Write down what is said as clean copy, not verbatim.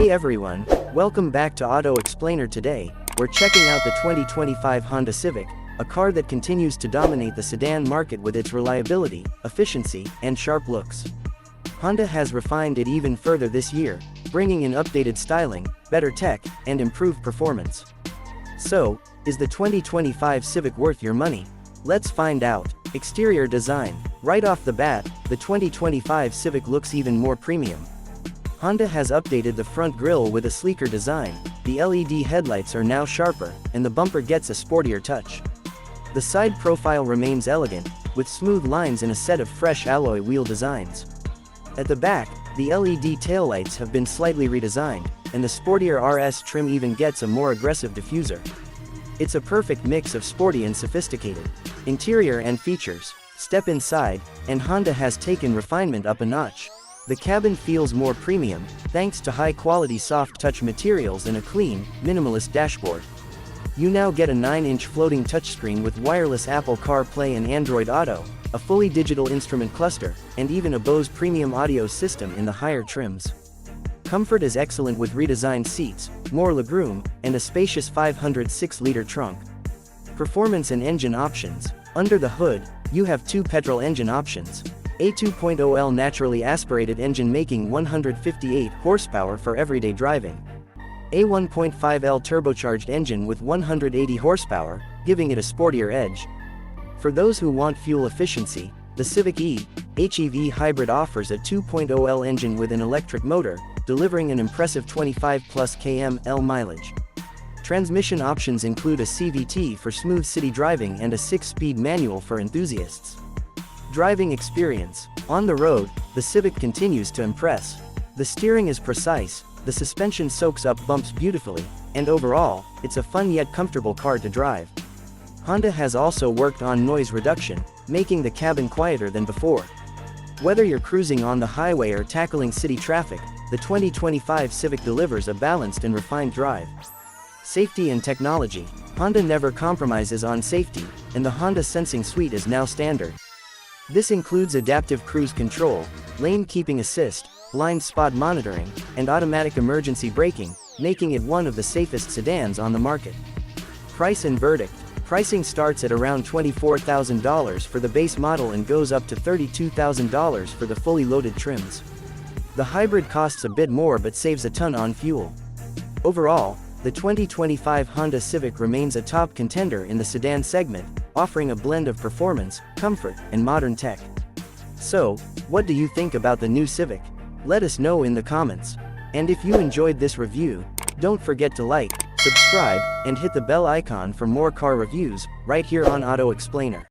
Hey everyone, welcome back to Auto Explainer. Today, we're checking out the 2025 Honda Civic, a car that continues to dominate the sedan market with its reliability, efficiency, and sharp looks. Honda has refined it even further this year, bringing in updated styling, better tech, and improved performance. So, is the 2025 Civic worth your money? Let's find out. Exterior design. Right off the bat, the 2025 Civic looks even more premium. Honda has updated the front grille with a sleeker design, the LED headlights are now sharper, and the bumper gets a sportier touch. The side profile remains elegant, with smooth lines and a set of fresh alloy wheel designs. At the back, the LED taillights have been slightly redesigned, and the sportier RS trim even gets a more aggressive diffuser. It's a perfect mix of sporty and sophisticated. Interior and features. Step inside, and Honda has taken refinement up a notch. The cabin feels more premium, thanks to high-quality soft-touch materials and a clean, minimalist dashboard. You now get a 9-inch floating touchscreen with wireless Apple CarPlay and Android Auto, a fully digital instrument cluster, and even a Bose premium audio system in the higher trims. Comfort is excellent with redesigned seats, more legroom, and a spacious 506-liter trunk. Performance and engine options. Under the hood, you have two petrol engine options. A 2.0L naturally aspirated engine making 158 horsepower for everyday driving. A 1.5L turbocharged engine with 180 horsepower, giving it a sportier edge. For those who want fuel efficiency, the Civic e-HEV hybrid offers a 2.0L engine with an electric motor, delivering an impressive 25+ km/h mileage. Transmission options include a CVT for smooth city driving and a 6-speed manual for enthusiasts. Driving experience. On the road, the Civic continues to impress. The steering is precise, the suspension soaks up bumps beautifully, and overall, it's a fun yet comfortable car to drive. Honda has also worked on noise reduction, making the cabin quieter than before. Whether you're cruising on the highway or tackling city traffic, the 2025 Civic delivers a balanced and refined drive. Safety and technology. Honda never compromises on safety, and the Honda Sensing Suite is now standard. This includes adaptive cruise control, lane keeping assist, blind spot monitoring, and automatic emergency braking, making it one of the safest sedans on the market. Price and verdict. Pricing starts at around $24,000 for the base model and goes up to $32,000 for the fully loaded trims. The hybrid costs a bit more but saves a ton on fuel. Overall, the 2025 Honda Civic remains a top contender in the sedan segment, offering a blend of performance, comfort, and modern tech. So, what do you think about the new Civic? Let us know in the comments. And if you enjoyed this review, don't forget to like, subscribe, and hit the bell icon for more car reviews, right here on Auto Explainer.